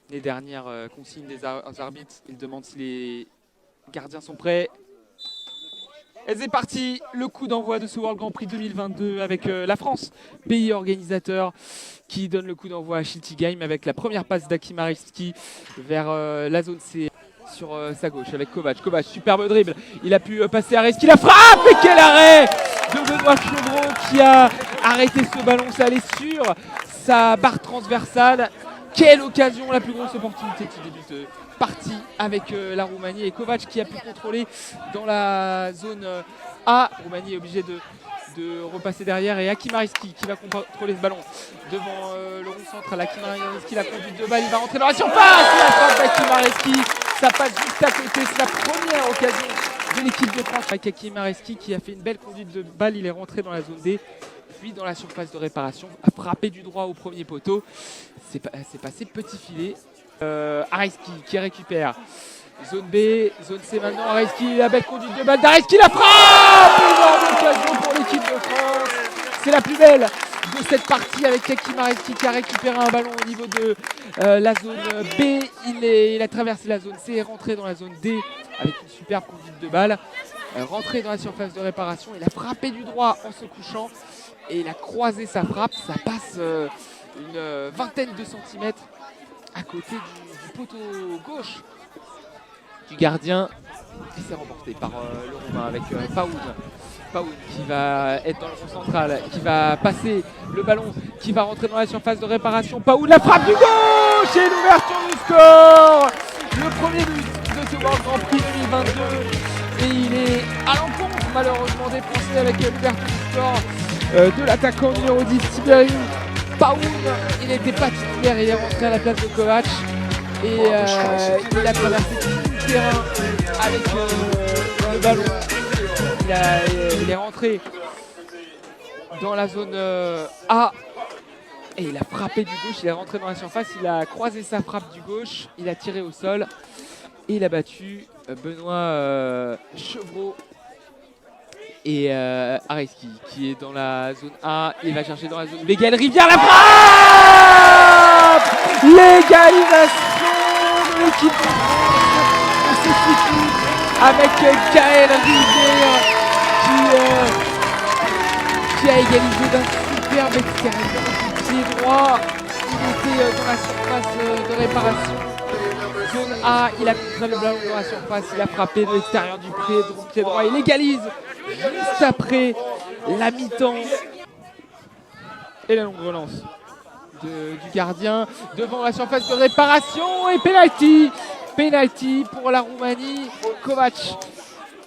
Les dernières consignes des arbitres, ils demandent si les gardiens sont prêts. Et c'est parti, le coup d'envoi de ce World Grand Prix 2022 avec la France, pays organisateur, qui donne le coup d'envoi à Shilty Game avec la première passe d'Hakim Arevski vers la zone C sur sa gauche avec Kovac. Kovac, superbe dribble, il a pu passer à Arevski, la frappe et quel arrêt de Benoît Chevreau qui a arrêté ce ballon, ça allait sur sa barre transversale. Quelle occasion, la plus grosse opportunité de ce début de partie avec la Roumanie et Kovac qui a pu contrôler dans la zone A. Roumanie est obligée de repasser derrière et Hakim Arevski qui va contrôler ce ballon devant le rond central. Hakim Arevski, la conduite de balle, il va rentrer dans la surface. La frappe d'Hakim Arevski, ça passe juste à côté, c'est la première occasion de l'équipe de France avec Hakim Arevski qui a fait une belle conduite de balle, il est rentré dans la zone D. Puis dans la surface de réparation, a frappé du droit au premier poteau. C'est passé petit filet. Arevski qui récupère. Zone B, zone C maintenant. Arevski, la belle conduite de balle d'Arevski, la frappe. Énorme occasion pour l'équipe de France. C'est la plus belle de cette partie avec Hakim Arevski qui a récupéré un ballon au niveau de la zone B. Il a traversé la zone C et rentré dans la zone D avec une superbe conduite de balle. Rentré dans la surface de réparation. Il a frappé du droit en se couchant. Et il a croisé sa frappe, ça passe une vingtaine de centimètres à côté du poteau gauche du gardien. Et c'est remporté par le Roumain avec Paoun. Paoun qui va être dans le rond central, qui va passer le ballon, qui va rentrer dans la surface de réparation. Paoun, la frappe du gauche et l'ouverture du score. Le premier but de ce World Grand Prix 2022. Et il est à l'encontre malheureusement des Français avec l'ouverture du score. De l'attaquant numéro 10 Tiberiu Paoun. Il n'était pas titulaire, il est rentré à la place de Kovac et il a traversé tout le terrain avec le ballon. Il est rentré dans la zone A et il a frappé du gauche, il est rentré dans la surface, il a croisé sa frappe du gauche, il a tiré au sol et il a battu Benoît Chevreau. Et Arevski qui est dans la zone A, il va chercher dans la zone B. Gaël Rivière, la frappe. L'égalisation de l'équipe de France de cette équipe avec Gaël Rivière qui a égalisé d'un superbe extérieur du pied droit. Il était dans la surface de réparation. Zone A, il a contré le ballon dans la surface, il a frappé de l'extérieur du pied droit, il égalise juste après la mi-temps. Et la longue relance du gardien devant la surface de réparation et penalty. Penalty pour la Roumanie. Kovac,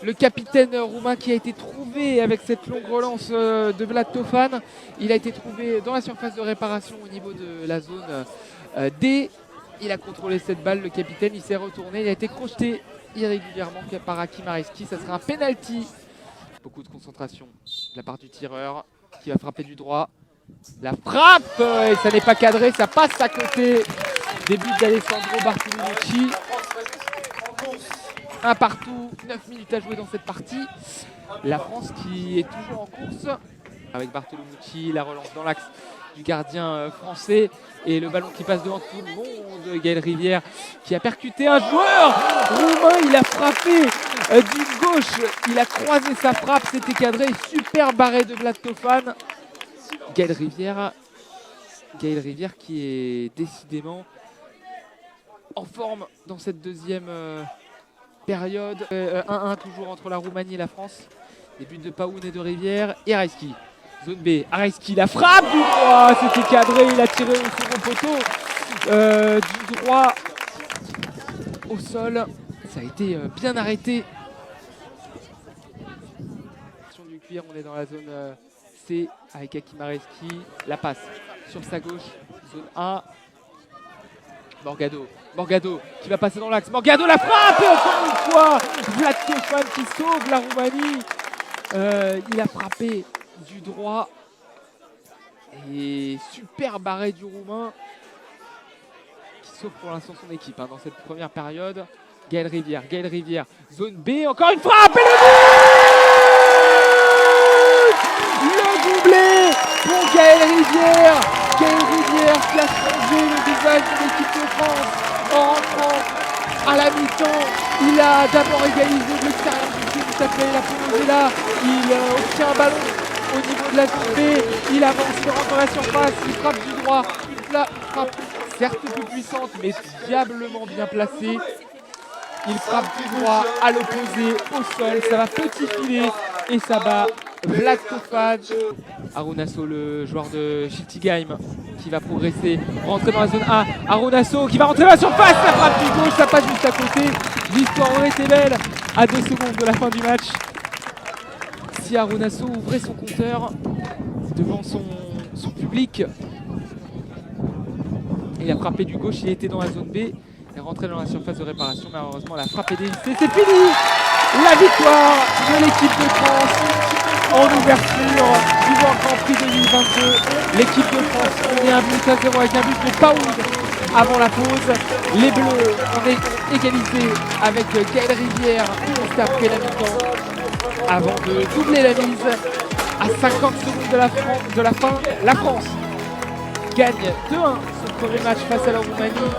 le capitaine roumain qui a été trouvé avec cette longue relance de Vlad Tofan. Il a été trouvé dans la surface de réparation au niveau de la zone D. Il a contrôlé cette balle, le capitaine, il s'est retourné, il a été crocheté irrégulièrement par Hakim Arevski. Ça sera un penalty. Beaucoup de concentration de la part du tireur qui va frapper du droit. La frappe et ça n'est pas cadré, ça passe à côté des buts d'Alessandro Bartolomeucci. Un partout, 9 minutes à jouer dans cette partie. La France qui est toujours en course avec Bartolomeucci, la relance dans l'axe du gardien français et le ballon qui passe devant tout le monde. Gaël Rivière qui a percuté un joueur roumain, il a frappé du gauche, il a croisé sa frappe, c'était cadré, super barré de Vlad Tofan. Gaël Rivière qui est décidément en forme dans cette deuxième période. 1-1 toujours entre la Roumanie et la France. Les buts de Paoun et de Rivière et Arevski. Zone B, Arevski, la frappe du droit, c'était cadré, il a tiré au second poteau du droit au sol. Ça a été bien arrêté. Du cuir, on est dans la zone C avec Hakim Arevski. La passe sur sa gauche, zone A. Morgado qui va passer dans l'axe. Morgado, la frappe et encore une fois Vlad Tofan qui sauve la Roumanie. Il a frappé du droit et super barré du Roumain qui sauve pour l'instant son équipe dans cette première période. Gaël Rivière, zone B, encore une frappe et le doublé pour Gaël Rivière qui a changé le visage de l'équipe de France. la mi-temps. Il a d'abord égalisé de l'extérieur du film, la Pologne est là. Il obtient un ballon au niveau de la zone B. Il avance, il rentre dans la surface, il frappe du droit. Une frappe certes peu puissante, mais diablement bien placée. Il frappe du droit à l'opposé, au sol. Ça va petit filet et ça bat Vlad Tofaj. Arunasso, le joueur de Schiltigheim, qui va progresser, rentrer dans la zone A. Arunasso qui va rentrer dans la surface, la frappe du gauche, ça passe juste à côté. L'histoire aurait été belle à 2 secondes de la fin du match. Si Arunasso ouvrait son compteur devant son public, il a frappé du gauche, il était dans la zone B. Il est rentré dans la surface de réparation, mais malheureusement la frappe est dévissée. C'est fini! La victoire de l'équipe de France en ouverture du World Grand Prix 2022. L'équipe de France menait 1-0 avec un but de Paoud avant la pause. Les Bleus ont égalisé avec Gaël Rivière juste après la mi-temps avant de doubler la mise à 50 secondes de la fin. La France gagne 2-1 son premier match face à la Roumanie.